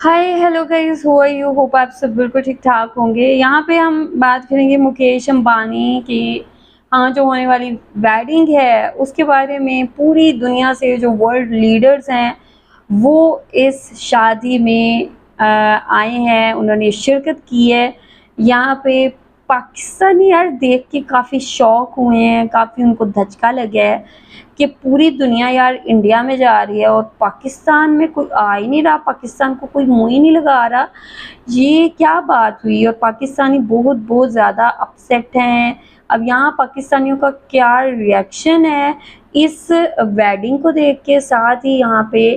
Hi hello guys, how are you? Hope आप सब बिल्कुल ठीक ठाक होंगे। यहाँ पे हम बात करेंगे मुकेश अंबानी की हाँ जो होने वाली वेडिंग है उसके बारे में। पूरी दुनिया से जो वर्ल्ड लीडर्स हैं वो इस शादी में आए हैं, उन्होंने शिरकत की है। यहाँ पे पाकिस्तानी यार देख के काफ़ी शौक हुए हैं, काफ़ी उनको धचका लगा है कि पूरी दुनिया यार इंडिया में जा रही है और पाकिस्तान में कोई आ ही नहीं रहा, पाकिस्तान को कोई मुँह ही नहीं लगा रहा। ये क्या बात हुई? और पाकिस्तानी बहुत बहुत ज़्यादा अपसेट हैं। अब यहाँ पाकिस्तानियों का क्या रिएक्शन है इस वेडिंग को देख के, साथ ही यहाँ पे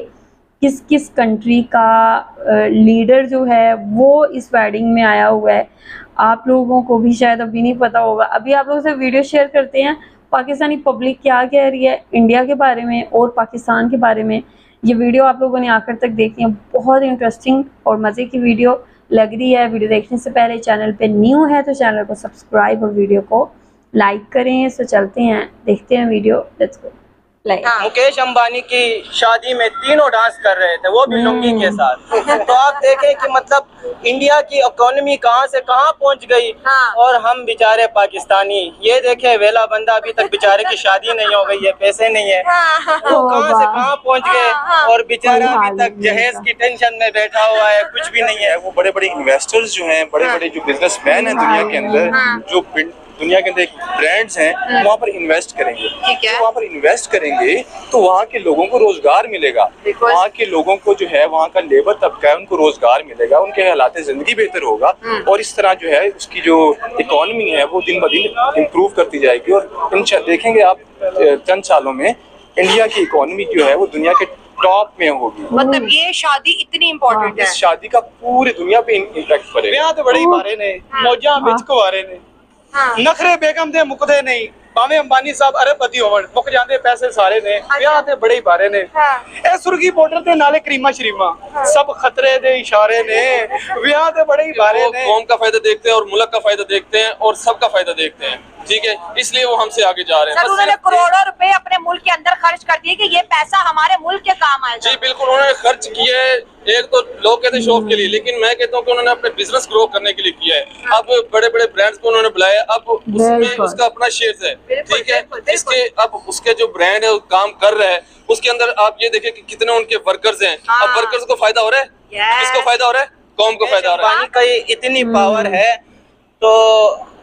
किस किस कंट्री का लीडर जो है वो इस वेडिंग में आया हुआ है, आप लोगों को भी शायद अभी नहीं पता होगा। अभी आप लोगों से वीडियो शेयर करते हैं पाकिस्तानी पब्लिक क्या कह रही है इंडिया के बारे में और पाकिस्तान के बारे में। ये वीडियो आप लोगों ने आखिर तक देखनी है, बहुत इंटरेस्टिंग और मज़े की वीडियो लग रही है। वीडियो देखने से पहले चैनल पे न्यू है तो चैनल को सब्सक्राइब और वीडियो को लाइक करें। सो चलते हैं, देखते हैं video, let's go. Mukesh Ambani की शादी में तीनों डांस कर रहे थे, वो भी लुंगी के साथ। तो आप देखें कि मतलब इंडिया की इकोनॉमी कहां से कहां पहुंच गई। और हम बेचारे पाकिस्तानी ये देखें, वेला बंदा अभी तक बेचारे की शादी नहीं हो गई है, पैसे नहीं है, वो कहां से कहां पहुंच गए। और बेचारा अभी तक जहेज की टेंशन में बैठा हुआ है, कुछ भी नहीं है। वो बड़े बड़े इन्वेस्टर्स जो हैं, बड़े बड़े जो बिजनेसमैन हैं दुनिया के अंदर, जो दुनिया के अंदर एक ब्रांड्स हैं, वहाँ पर इन्वेस्ट करेंगे। तो वहाँ पर इन्वेस्ट करेंगे तो वहाँ के लोगों को रोजगार मिलेगा, वहाँ के लोगों को जो है, वहाँ का लेबर तबका है उनको रोजगार मिलेगा, उनके हालात जिंदगी बेहतर होगा। और इस तरह जो है उसकी जो इकोनॉमी है वो दिन ब दिन इम्प्रूव करती जाएगी। और देखेंगे आप चंद सालों में इंडिया की इकोनॉमी जो है वो दुनिया के टॉप में होगी। मतलब ये शादी इतनी इम्पोर्टेंट है, इस शादी का पूरी दुनिया पे इम्पैक्ट पड़ेगा। ब्याह तो बड़ी बारे ने मौजा बिच कुवारे ने नखरे बेगम दे मुकदे नहीं, भावे अंबानी साहब अरबपति होवन मुक जांदे पैसे सारे ने। ब्याह ते बड़े ही बारे ने ए सुर्गी बॉर्डर ते नाले करीमा शरीमा सब खतरे दे इशारे ने। ब्याह ते बड़े ही बारे ने। कौम का फायदा देखते हैं और मुल्क का फायदा देखते हैं और सबका फायदा देखते हैं, ठीक है, इसलिए वो हमसे आगे जा रहे हैं। सर उन्होंने करोड़ों रुपए अपने मुल्क के अंदर खर्च कर दिए कि ये पैसा हमारे मुल्क के काम आएगा। जी बिल्कुल, उन्होंने खर्च किए। एक तो लोग कहते हैं शौक के लिए, लेकिन मैं कहता हूँ कि उन्होंने अपने बिजनेस ग्रो करने के लिए किया है। अब बड़े बड़े ब्रांड्स को उन्होंने बुलाया, अब उसमें उसका अपना शेयर है, ठीक है। इसके अब उसके जो ब्रांड है काम कर रहा है, उसके अंदर आप ये देखें कि कितने उनके वर्कर्स हैं। अब वर्कर्स को फायदा हो रहा है, किसको फायदा हो रहा है? कौम को फायदा हो रहा है। अंबानी का इतनी पावर है तो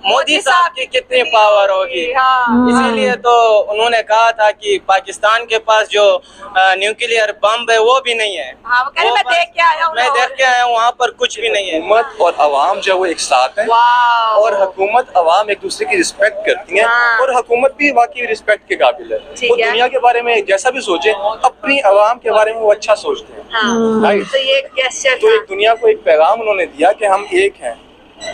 मोदी साहब की कितनी पावर होगी। इसीलिए तो उन्होंने कहा था कि पाकिस्तान के पास जो न्यूक्लियर बम है वो भी नहीं है। मैं देख के आया हूँ, वहाँ पर कुछ भी नहीं है। हुकूमत और अवाम जो वो एक साथ हैं, और हुकूमत अवाम एक दूसरे की रिस्पेक्ट करती हैं, और हुकूमत भी वाकई रिस्पेक्ट के काबिल है। वो दुनिया के बारे में जैसा भी सोचे, अपनी अवाम के बारे में वो अच्छा सोचते हैं। तो एक दुनिया को एक पैगाम उन्होंने दिया कि हम एक हैं,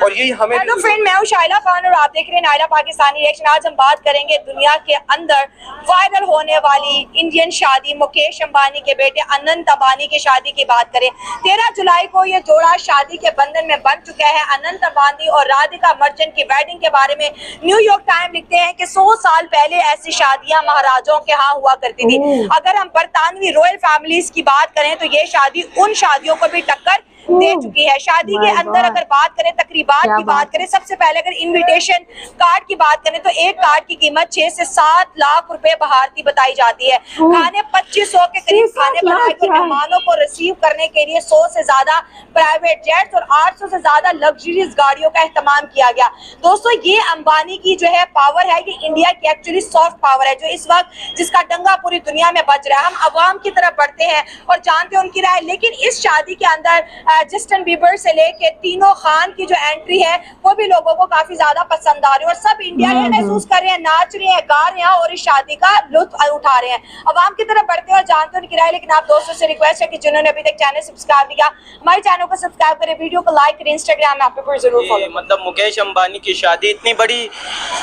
और यही हमें। हेलो फ्रेंड, मैं हूँ शाइला खान और आप देख रहे हैं नायला पाकिस्तानी रिएक्शन। आज हम बात करेंगे दुनिया के अंदर वायरल होने वाली इंडियन शादी, मुकेश अंबानी के बेटे अनंत अंबानी की शादी की बात करें। 13 जुलाई को ये जोड़ा शादी के बंधन में बंध चुका है। अनंत अंबानी और राधिका मर्चेंट की वेडिंग के बारे में न्यूयॉर्क टाइम लिखते हैं कि 100 साल पहले ऐसी शादियां महाराजाओं के यहाँ हुआ करती थी। अगर हम बरतानवी रॉयल फैमिलीज की बात करें तो ये शादी उन शादियों को भी टक्कर दे चुकी है। शादी के अंदर अगर बात करें, तकरीबात की बात करें, सबसे पहले अगर इनविटेशन कार्ड की बात करें तो एक कार्ड की कीमत 6 से 7 लाख रुपए बाहर की बताई जाती है। खाने 2500 के करीब खाने बनाए गए। मेहमानों को रिसीव करने के लिए 100 से ज्यादा प्राइवेट जेट्स और 800 से ज्यादा लग्जरियस गाड़ियों का इस्तेमाल किया गया। दोस्तों ये अंबानी की जो है पावर है, ये इंडिया की एक्चुअली सॉफ्ट पावर है, जो इस वक्त जिसका डंगा पूरी दुनिया में बज रहा है। हम अवाम की तरफ बढ़ते हैं और जानते हैं उनकी राय, लेकिन इस शादी के अंदर जस्टिन बीबर से लेके तीनों खान की जो एंट्री है वो भी लोगों को काफी ज्यादा पसंद आ रही है और सब इंडिया ये महसूस कर रहे हैं, नाच रहे हैं, गा रहे हैं और इस शादी का लुत्फ उठा रहे हैं। अवाम की तरफ बढ़ते हैं और जानते हैं उनकी राय, लेकिन आप दोस्तों से रिक्वेस्ट है कि जिन्होंने अभी तक चैनल सब्सक्राइब नहीं किया, हमारे चैनल को सब्सक्राइब करें, वीडियो को लाइक करें, इंस्टाग्राम ऐप पर जरूर फॉलो। मतलब मुकेश अंबानी की शादी इतनी बड़ी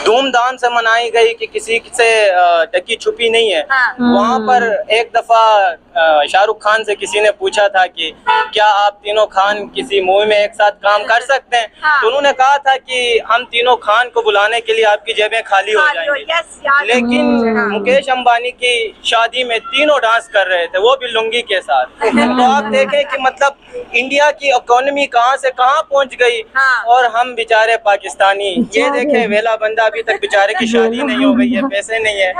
धूमधाम से मनाई गई कि किसी से टकी छुपी नहीं है। वहाँ पर एक दफा शाहरुख खान से किसी ने पूछा था कि क्या आप तीनों खान किसी मूवी में एक साथ काम कर सकते हैं। तो उन्होंने कहा था कि हम तीनों खान को बुलाने के लिए आपकी जेबें खाली हो जाएंगी, लेकिन मुकेश अंबानी की शादी में तीनों डांस कर रहे थे, वो भी लुंगी के साथ। तो आप देखें कि मतलब इंडिया की इकोनॉमी कहां से कहां पहुंच गई और हम बेचारे पाकिस्तानी, ये देखें वेला बंदा अभी तक बेचारे की शादी नहीं हो गई है, पैसे नहीं है,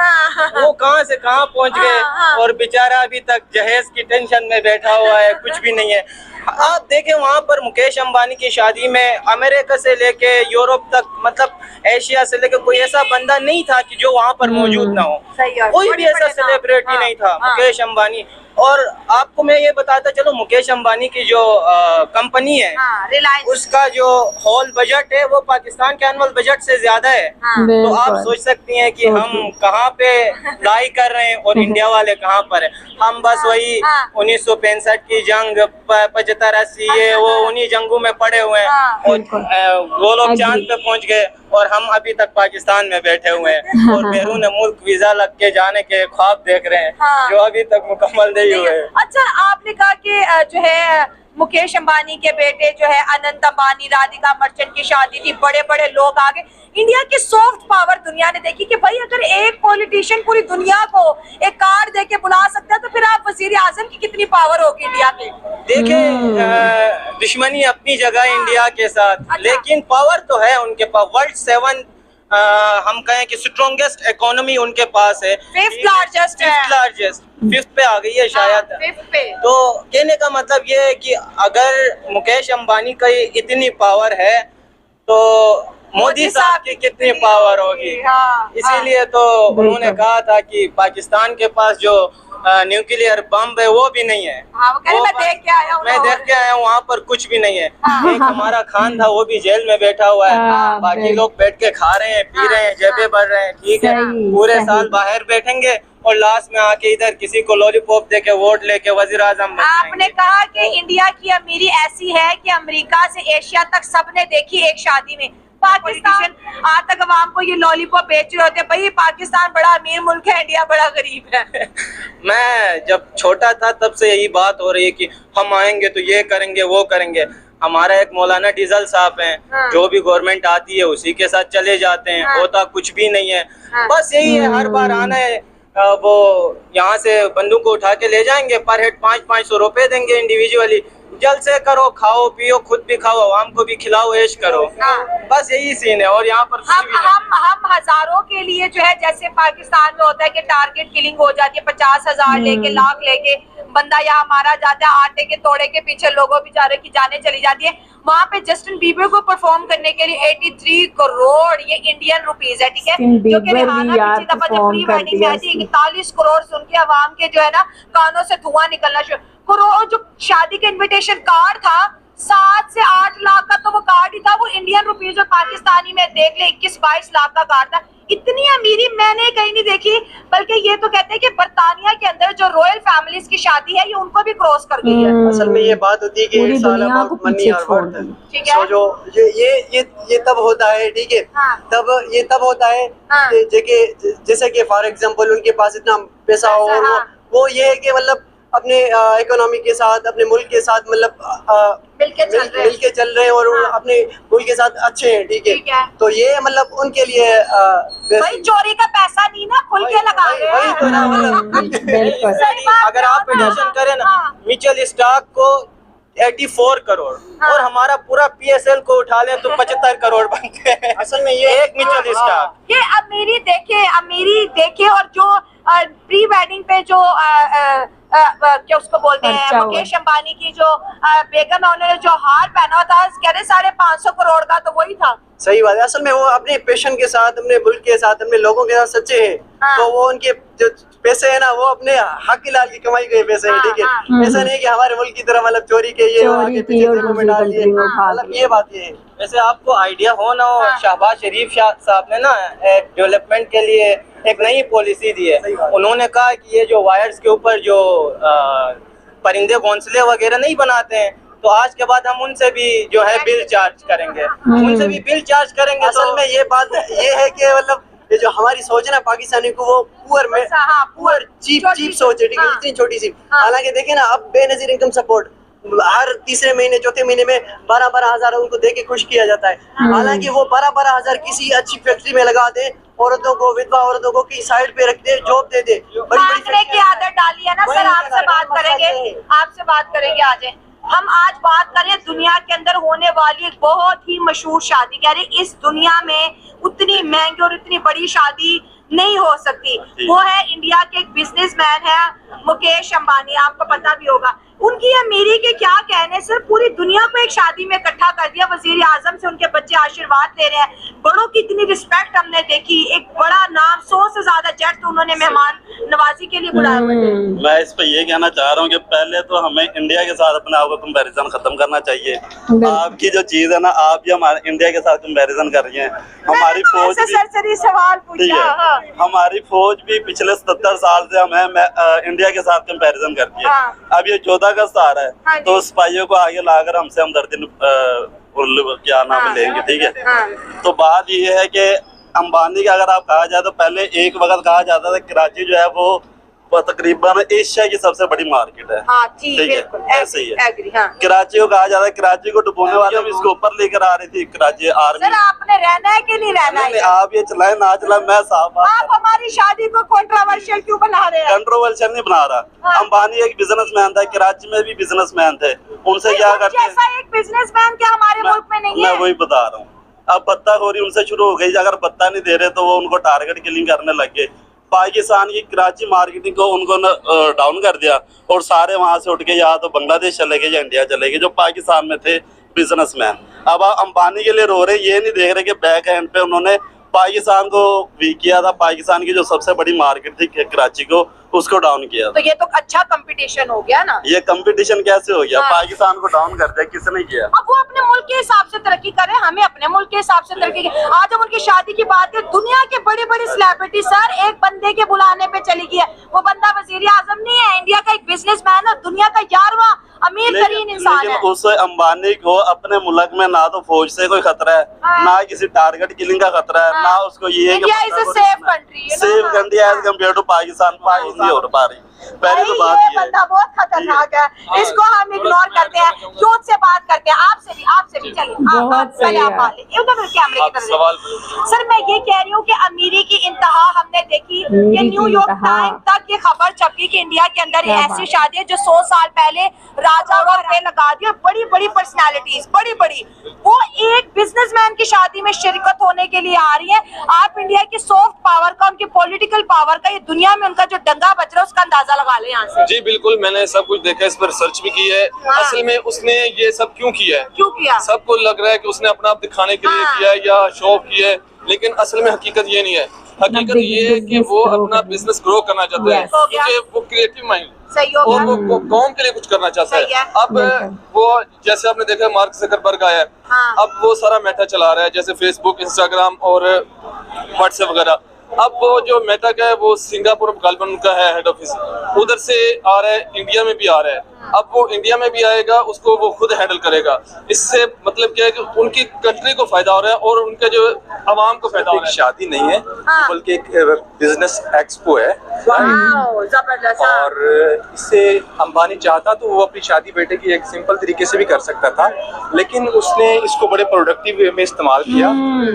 वो कहां से कहां पहुंच गए और बेचारा अभी तक जहेज की टेंशन में बैठा हुआ है, कुछ भी नहीं है। आप देखें वहाँ पर मुकेश अंबानी की शादी में अमेरिका से लेके यूरोप तक, मतलब एशिया से लेके कोई ऐसा बंदा नहीं था कि जो वहाँ पर मौजूद ना हो, कोई भी ऐसा सेलिब्रिटी नहीं था। मुकेश अंबानी, और आपको मैं ये बताता चलो, मुकेश अंबानी की जो कंपनी है उसका जो हॉल बजट है वो पाकिस्तान के एनुअल बजट से ज्यादा है। तो आप सोच सकती हैं कि हम कहाँ पे लड़ाई कर रहे हैं और इंडिया वाले कहाँ पर है। हम बस वही 1965 की जंग, 75-80 ये वो उन्हीं जंगों में पड़े हुए हैं और वो लोग चांद पे पहुंच गए और हम अभी तक पाकिस्तान में बैठे हुए हैं और बैरून मुल्क वीजा लग के जाने के ख्वाब देख रहे हैं जो अभी तक मुकम्मल नहीं हुए। अच्छा, आपने कहा कि जो है मुकेश अंबानी के बेटे जो है अनंत अंबानी, राधिका मर्चेंट की शादी थी, बड़े बड़े लोग आ गए। इंडिया की सॉफ्ट पावर दुनिया ने देखी कि भाई अगर एक पॉलिटिशियन पूरी दुनिया को एक कार्ड दे के बुला सकता है तो फिर आप वजीर आजम की कितनी पावर होगी इंडिया की। देखिए दुश्मनी अपनी जगह इंडिया के साथ, लेकिन पावर तो है उनके पास। वर्ल्ड 7 हम कहें कि स्ट्रॉन्गेस्ट इकोनॉमी उनके पास है, फिफ्थ लार्जेस्ट पे आ गई है शायद। तो कहने का मतलब ये है कि अगर मुकेश अंबानी का इतनी पावर है तो मोदी साहब की कितनी पावर होगी। इसीलिए तो उन्होंने कहा था कि पाकिस्तान के पास जो न्यूक्लियर बम है वो भी नहीं है। मैं देख के आया हूँ, वहाँ पर कुछ भी नहीं है। एक हमारा खान था वो भी जेल में बैठा हुआ है, बाकी लोग बैठ के खा रहे हैं, पी रहे हैं, जेबें भर रहे हैं, ठीक है। पूरे साल बाहर बैठेंगे और लास्ट में आके इधर किसी को लॉलीपॉप देके वोट लेके वजीर आजम। आपने कहा कि इंडिया की अमीरी ऐसी है कि अमेरिका से एशिया तक सबने देखी एक शादी में। पाकिस्तान आज तक अवाम को ये लॉलीपॉप बेच रहे होते हैं, भाई पाकिस्तान बड़ा अमीर मुल्क है, इंडिया बड़ा गरीब है। मैं जब छोटा था तब से यही बात हो रही है कि हम आएंगे तो ये करेंगे वो करेंगे। हमारा एक मौलाना डीजल साहब हैं, जो भी गवर्नमेंट आती है उसी के साथ चले जाते हैं, होता कुछ भी नहीं है। बस यही है, हर बार आना है, वो यहाँ से बंदूक उठा के ले जाएंगे, पर हेड 500-500 रुपए देंगे इंडिविजुअली। जलसे करो, खाओ पियो, खुद भी खाओ, आवाम को भी खिलाओ, ऐश करो। बस यही सीन है। और यहाँ पर हम हजारों के लिए जो है, जैसे पाकिस्तान में होता है कि टारगेट किलिंग हो जाती है, 50,000 लेके, लाख लेके बंदा यहाँ मारा जाता है, आटे के तोड़े के पीछे लोगों बेचारे की जाने चली जाती है। वहाँ पे जस्टिन बीबर को परफॉर्म करने के लिए 83 करोड़ ये इंडियन रुपीज है, ठीक है, जो कि रिहाना पिछली दफा जब प्री वेडिंग में आई थी 41 करोड़ सुन के अवाम के जो है ना कानों से धुआं निकलना शुरू। करोड़ जो शादी के इनविटेशन कार्ड था 7 से 8 लाख का तो वो कार्ड ही था, वो इंडियन रुपीज और पाकिस्तानी में देख ले 21-22 लाख का कार्ड था। इतनी अमीरी मैंने कहीं नहीं देखी, बल्कि ये तो कहते हैं कि बर्तानिया के अंदर जो रॉयल फैमिलीज की शादी है ये उनको भी क्रॉस कर गई है। असल में ये बात होती है कि मनी और वर्थ, ठीक है, जो ये तब होता है, ठीक है, तब ये तब होता है जैसे कि फॉर एग्जांपल उनके पास इतना पैसा हो और वो ये है कि मतलब अपने इकोनॉमी के साथ, अपने मुल्क के साथ मतलब मिलके चल रहे हैं और अपने मुल्क के साथ अच्छे हैं, ठीक है। तो ये मतलब उनके लिए भाई चोरी का पैसा नहीं ना, खुल के लगा रहे हैं। तो ना मतलब अगर आप एडिशन करें ना मिचेल स्टार्क को 84 करोड़ और हमारा पूरा PSL को उठा लें तो 75 करोड़ बनते हैं। असल में ये एक मिचेल स्टार्क, ये अमीरी देखे और जो प्री वेडिंग पे जो क्या उसको बोलते हैं मुकेश अंबानी की जो बेगम है, उन्होंने जो हार पहना था कह रहे 550 करोड़ का, तो वही था। सही बात है। असल में वो अपने पैशन के साथ, अपने मुल्क के साथ, अपने लोगों के साथ सच्चे हैं। तो वो उनके जो पैसे है ना वो अपने हक लाल की कमाई गए पैसे हैं, ठीक है। ऐसा नहीं कि हमारे मुल्क की तरह मतलब चोरी के ये आगे पीछे जेबों में डाल दिए, मतलब ये बात ये है। वैसे आपको आइडिया हो ना हो, शहबाज शरीफ साहब ने ना डेवलपमेंट के लिए एक नई पॉलिसी दी है। उन्होंने कहा कि ये जो वायर्स के ऊपर जो परिंदे घोंसले वगैरह नहीं बनाते हैं, तो आज के बाद हम उनसे भी जो है बिल चार्ज करेंगे, उनसे भी बिल चार्ज करेंगे। असल में ये बात ये है कि मतलब ये जो हमारी सोच है ना पाकिस्तानी को, वो पुअर चीप सोच है, ठीक है, इतनी छोटी सी। हालांकि देखे ना अब बेनजीर इनकम सपोर्ट हर तीसरे महीने चौथे महीने में 12-12 हजार उनको दे के खुश किया जाता है। हालांकि वो 12-12 हजार किसी अच्छी फैक्ट्री में लगा दे, औरतों को, विधवा औरतों को की साइड पे रख दे, जॉब दे दे, बड़ी की आदत डाली है ना सर। आपसे बात करेंगे आज हम बात करें दुनिया के अंदर होने वाली एक बहुत ही मशहूर शादी। कह रहे इस दुनिया में उतनी महंगी और इतनी बड़ी शादी नहीं हो सकती। वो है इंडिया के एक बिजनेसमैन है मुकेश अंबानी, आपको पता भी होगा। उनकी अमीरी के क्या कहने सर, पूरी दुनिया को एक शादी में इकट्ठा कर दिया। वजीर आजम से उनके बच्चे आशीर्वाद ले रहे हैं। बड़ों की इतनी रिस्पेक्ट हमने देखी, एक बड़ा नाम, 100 से ज्यादा जेट उन्होंने मेहमान नवाजी के लिए बुलाया। मैं इस पे ये कहना चाह रहा हूँ कि पहले तो हमें इंडिया के साथ अपने आप को कंपैरिजन खत्म करना चाहिए। आपकी जो चीज है ना, आप भी हमारे इंडिया के साथ कंपैरिजन कर रही हैं। हमारी फौज भी सवाल पूछा, हमारी फौज भी पिछले 77 साल से हमें इंडिया के साथ कंपैरिजन करती है। अब ये 14 अगस्त आ रहा है तो सिपाहियों को आगे लाकर हमसे हमदर्दी क्या नाम लेंगे, ठीक है। तो बात ये है कि अंबानी का अगर आप कहा जाए तो पहले एक वक्त कहा जाता था कराची जो है वो तकरीबन एशिया की सबसे बड़ी मार्केट है। ठीक है, ऐसे ही है। कराची को कहा जाता है, कराची को डुबोने वाले हम इसको ऊपर लेकर आ रही थी कराची आर्मी। सर आपने रहना है कि नहीं रहना है? आप ये चलाए ना चलाए, मैं साफ आप हमारी शादी को कंट्रोवर्शियल क्यों बना रहे हैं? कंट्रोवर्शियल नहीं बना रहा। अंबानी एक बिजनेसमैन था, कराची में भी बिजनेसमैन थे, उनसे क्या करते हैं? ऐसा एक बिजनेसमैन क्या हमारे मुल्क में नहीं है? मैं वही बता रहा हूँ। अब बत्ताखोरी उनसे शुरू हो गई, अगर बत्ता नहीं दे रहे तो वो उनको टारगेट किलिंग करने लग गए। पाकिस्तान की कराची मार्केटिंग को उनको डाउन कर दिया और सारे वहां से उठ के या तो बांग्लादेश चले गए या इंडिया चले गए, जो पाकिस्तान में थे बिजनेसमैन। अब आप अंबानी के लिए रो रहे, ये नहीं देख रहे कि बैक हैंड पे उन्होंने पाकिस्तान को वीक किया था, पाकिस्तान की जो सबसे बड़ी मार्केट थी कराची को, उसको डाउन किया। तो ये तो अच्छा कंपटीशन हो गया ना। ये कंपटीशन कैसे हो गया? पाकिस्तान को डाउन कर दिया, किसने किया? अब वो अपने मुल्क के हिसाब से तरक्की कर रहे हैं, हमें अपने मुल्क के हिसाब से तरक्की। आज हम उनकी शादी की बात करें, दुनिया के बड़े बड़े सेलिब्रिटी सर एक बंदे के बुलाने पे चली गई है। वो बंदा वजीर आजम नहीं है, इंडिया का एक बिजनेसमैन है, दुनिया का 11वां अमीर तरीन इंसान है। उस अंबानी को अपने मुल्क में ना तो फौज से कोई खतरा है, ना किसी टारगेट किलिंग का खतरा है, ना उसको ये safe country as compare to Pakistan नहीं हो पा रही। पहले तो बात ये बंदा बहुत खतरनाक है, इसको हम इग्नोर करते हैं, यूथ से बात करते हैं। आपसे भी चलिए कैमरे की तरफ। सर मैं ये कह रही हूँ कि अमीरी की इंतहा हमने देखी। ये न्यूयॉर्क टाइम तक ये खबर छपी कि इंडिया के अंदर ऐसी शादी है जो 100 साल पहले राजा और पे लगा दी। बड़ी बड़ी पर्सनालिटीज, बड़ी वो एक बिजनेसमैन की शादी में शिरकत होने के लिए आ रही है। आप इंडिया की सॉफ्ट पावर का, उनकी पॉलिटिकल पावर का, ये दुनिया में उनका जो डंगा बज रहा है उसका अंदाजा लगा ले यहाँ से। जी बिल्कुल, मैंने सब कुछ देखा, इस पर रिसर्च भी की है। असल में उसने ये सब क्यों किया? सबको लग रहा है कि उसने अपना आप दिखाने के लिए किया है या शो ऑफ किया है, लेकिन असल में हकीकत ये नहीं है। हकीकत ये है कि वो अपना बिजनेस ग्रो करना चाहता है, क्योंकि वो क्रिएटिव माइंड और वो कौम के लिए कुछ करना चाहता है। अब वो जैसे आपने देखा मार्क ज़करबर्ग आया है, अब वो सारा मेटा चला रहा है, जैसे फेसबुक, इंस्टाग्राम और व्हाट्सएप वगैरह। अब वो जो मेटा का है वो सिंगापुर गालबन उनका है हेड ऑफिस, उधर से आ रहा है, इंडिया में भी आ रहा है। अब वो इंडिया में भी आएगा, उसको वो खुद हैंडल करेगा। इससे मतलब क्या है कि उनकी कंट्री को फायदा हो रहा है और उनके जो आवाम को फायदा हो रहा है। शादी नहीं है बल्कि एक बिजनेस एक्सपो है। और इससे अंबानी चाहता तो वो अपनी शादी बेटे की एक सिंपल तरीके से भी कर सकता था, लेकिन उसने इसको बड़े प्रोडक्टिव वे में इस्तेमाल किया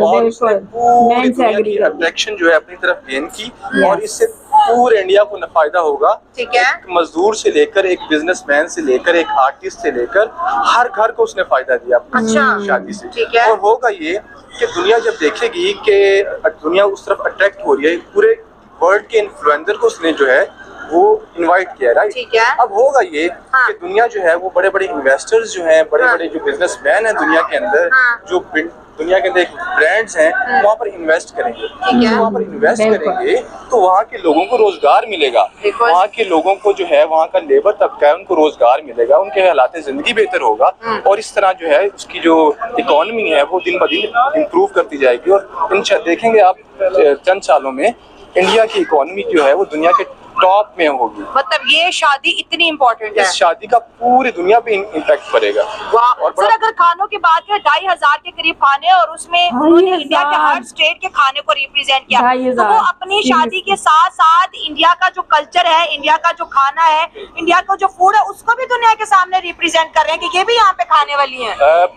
और उसने पूरी दुनिया की अट्रैक्शन जो है अपनी तरफ गेन की, और इससे पूरे इंडिया को फायदा होगा। ठीक है, एक मजदूर से लेकर, एक बिजनेसमैन से लेकर, एक आर्टिस्ट से लेकर हर घर को उसने फायदा दिया अपनी शादी से। ठीक है, और होगा ये कि दुनिया जब देखेगी कि दुनिया उस तरफ अट्रैक्ट हो रही है, पूरे वर्ल्ड के इन्फ्लुएंसर को उसने जो है वो इनवाइट किया, राइट? ठीक है। अब होगा ये कि दुनिया जो है वो बड़े बड़े इन्वेस्टर्स जो हैं, बड़े बड़े जो बिजनेसमैन हैं दुनिया के अंदर, जो दुनिया के अंदर ब्रांड्स हैं, वहाँ पर इन्वेस्ट करेंगे। वहाँ पर इन्वेस्ट करेंगे तो वहाँ के लोगों को रोजगार मिलेगा, वहाँ के लोगों को जो है, वहाँ का लेबर तबका है उनको रोजगार मिलेगा, उनके हालात जिंदगी बेहतर होगा, और इस तरह जो है उसकी जो इकोनॉमी है वो दिन ब दिन इम्प्रूव करती जाएगी। और देखेंगे आप चंद सालों में इंडिया की इकोनॉमी जो है वो दुनिया के टॉप में होगी। मतलब ये शादी इतनी इम्पोर्टेंट है, इस शादी का पूरी दुनिया पे इम्पैक्ट पड़ेगा। और सर अगर खानों की बात करें 2500 के करीब खाने, और उसमें उन्होंने इंडिया के हर स्टेट के खाने को रिप्रेजेंट किया, तो वो अपनी शादी के साथ साथ इंडिया का जो कल्चर है, इंडिया का जो खाना है, इंडिया का जो फूड है, उसको भी दुनिया के सामने रिप्रेजेंट कर रहे हैं कि ये भी यहाँ पे खाने वाली है।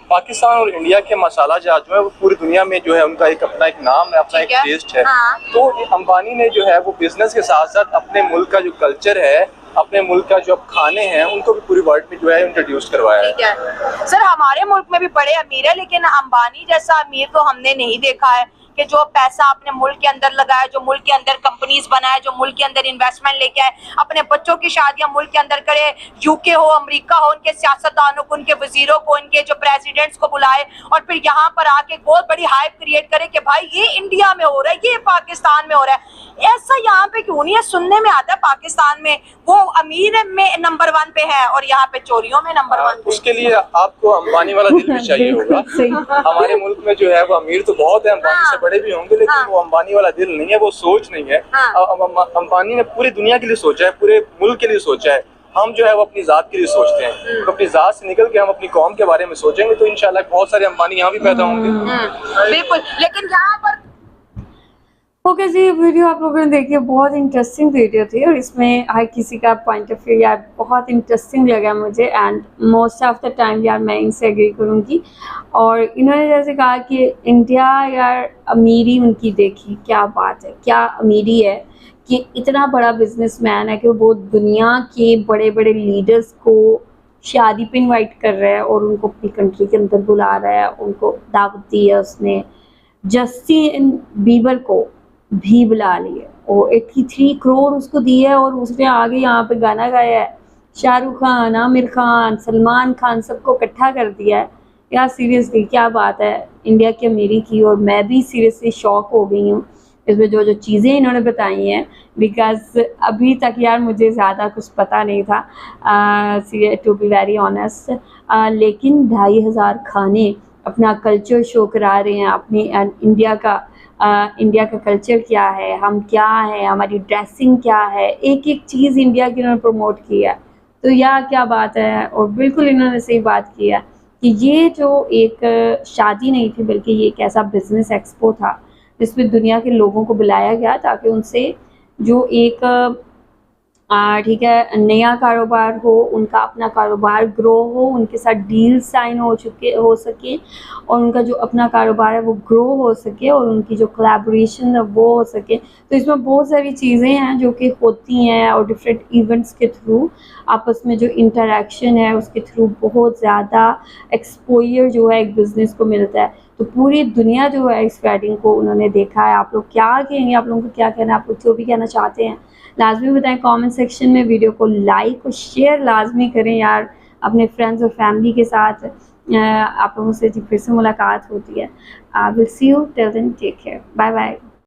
पाकिस्तान और इंडिया के मसाला जात जो है वो पूरी दुनिया में जो है उनका एक अपना एक नाम है, अपना एक टेस्ट है। तो अंबानी ने जो है वो बिजनेस के साथ साथ अपने मुल्क का जो कल्चर है, अपने मुल्क का जो खाने हैं, उनको भी पूरी वर्ल्ड में जो है इंट्रोड्यूस करवाया है। ठीक है सर, हमारे मुल्क में भी बड़े अमीर है, लेकिन अंबानी जैसा अमीर तो हमने नहीं देखा है कि जो पैसा अपने मुल्क के अंदर लगाए, जो मुल्क के अंदर कंपनीज बनाए, जो मुल्क के अंदर इन्वेस्टमेंट लेके आए, अपने बच्चों की शादियां मुल्क के अंदर करे, यूके हो, अमेरिका हो, उनके सियासतदानों को, उनके वजीरों को, उनके जो प्रेसिडेंट्स को बुलाए और फिर यहाँ पर आके बहुत बड़ी हाइप क्रिएट करे कि भाई ये इंडिया में हो रहा है, ये पाकिस्तान में हो रहा है। ऐसा यहाँ पे क्यों नहीं है? सुनने में आता है पाकिस्तान में वो अमीर में नंबर 1 पे है और यहाँ पे चोरियों में नंबर 1 पे। उसके लिए आपको अंबानी वाला दिल भी चाहिए होगा। हमारे मुल्क में जो है वो अमीर तो बहुत है, अंबानी से बड़े भी होंगे, लेकिन वो अंबानी वाला दिल नहीं है, वो सोच नहीं है। अंबानी ने पूरी दुनिया के लिए सोचा है, पूरे मुल्क के लिए सोचा है। हम जो है वो अपनी जात के लिए सोचते हैं, तो अपनी जात से निकल के हम अपनी कौम के बारे में सोचेंगे तो इंशाल्लाह बहुत सारे अंबानी यहाँ भी पैदा होंगे। बिल्कुल, लेकिन यहाँ पर ओके जी, वीडियो आप लोगों ने देखी, बहुत इंटरेस्टिंग वीडियो थी और इसमें हर किसी का पॉइंट ऑफ व्यू यार बहुत इंटरेस्टिंग लगा मुझे, and most of the time यार मैं इनसे एग्री करूँगी। और इन्होंने जैसे कहा कि इंडिया यार अमीरी उनकी देखी, क्या बात है, क्या अमीरी है कि इतना बड़ा बिजनेसमैन है कि वो दुनिया के बड़े बड़े लीडर्स को शादी पे इनवाइट कर रहा है और उनको अपनी कंट्री के अंदर बुला रहा है, उनको दावत दी है। उसने जस्टिन बीबर को भी बुला लिए और 83 करोड़ उसको दिए है और उसने आगे यहाँ पे गाना गाया है। शाहरुख खान, आमिर खान, सलमान खान सबको इकट्ठा कर दिया है यार। सीरियसली क्या बात है इंडिया की अमीरी की, और मैं भी सीरियसली शॉक हो गई हूँ इसमें जो जो चीज़ें इन्होंने बताई हैं, बिकॉज अभी तक यार मुझे ज़्यादा कुछ पता नहीं था, टू बी वेरी ऑनेस्ट। लेकिन 2500 खाने अपना कल्चर शो करा रहे हैं, अपनी इंडिया का कल्चर क्या है, हम क्या है, हमारी ड्रेसिंग क्या है, एक एक चीज़ इंडिया की इन्होंने प्रमोट किया है। तो यार क्या बात है, और बिल्कुल इन्होंने सही बात की है कि ये जो एक शादी नहीं थी बल्कि ये एक ऐसा बिजनेस एक्सपो था जिसमें दुनिया के लोगों को बुलाया गया ताकि उनसे जो एक ठीक है नया कारोबार हो, उनका अपना कारोबार ग्रो हो, उनके साथ डील साइन हो सके और उनका जो अपना कारोबार है वो ग्रो हो सके और उनकी जो कोलैबोरेशन है वो हो सके। तो इसमें बहुत सारी चीज़ें हैं जो कि होती हैं और डिफरेंट इवेंट्स के थ्रू आपस में जो इंटरेक्शन है उसके थ्रू बहुत ज़्यादा एक्सपोजर जो है एक बिज़नेस को मिलता है। तो पूरी दुनिया जो है इस वेडिंग को उन्होंने देखा है। आप लोग क्या कहेंगे, आप लोगों को क्या कहना है, आप लोग जो भी कहना चाहते हैं लाजमी बताएं कमेंट सेक्शन में। वीडियो को लाइक और शेयर लाजमी करें यार अपने फ्रेंड्स और फैमिली के साथ। आप लोगों से फिर से मुलाकात होती है। Will see you till then, take care, bye bye.